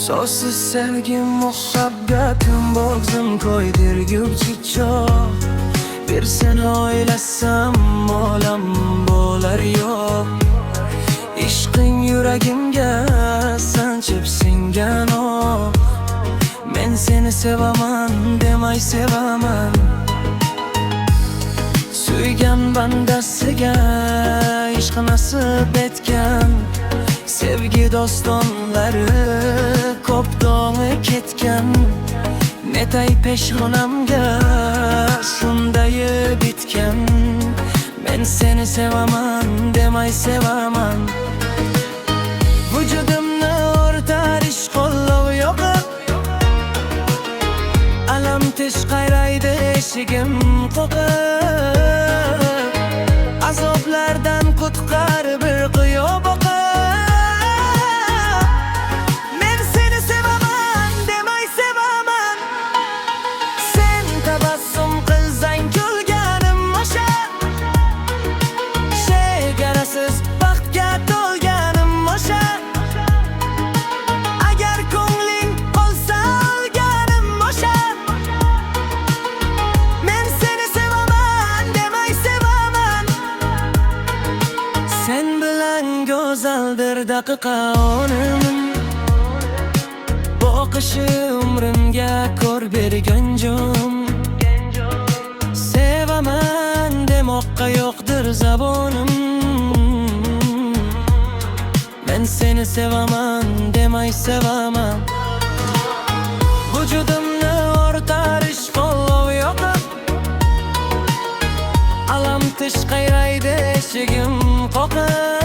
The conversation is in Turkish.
So'zsiz sevgim muhabbetim bo'g'zim ko'ydirguvchi cho'g'. Bir seni o'ylasam olam bo'lar yo'q. Ishqing yuragimga sanchib singan o'q. Men seni sevaman demay sevaman. Suygan bandasiga ishq nasib etgan. Sevgi dostonlari ko'p do'ngi ketgan. Netay peshonamga shunday bitgan. Men seni sevaman demay sevaman. Vujudimni o'rtar ishq qo'llov yo'qib. Alam tish qayraydi eshigim qoqib. Azoblardan qutqar bir qiyo boqib. Men seni sevaman demay sevaman. Sen tabassum qilsang kulganim o'sha. Chegarasiz baxtga to'lganim o'sha. Agar ko'ngling qolsa olganim o'sha. Men seni sevaman demay sevaman. Sen bilan go'zaldir daqiqa o'nim. Boqishi umrimga ko'r bergan jom. Sevaman demoqqa yo'qdir zabonim. Men seni sevaman demay sevaman. Vujudimni o'rtar ishq qo'llov yo'qib. Alam tish qayraydi eshigim qoqib.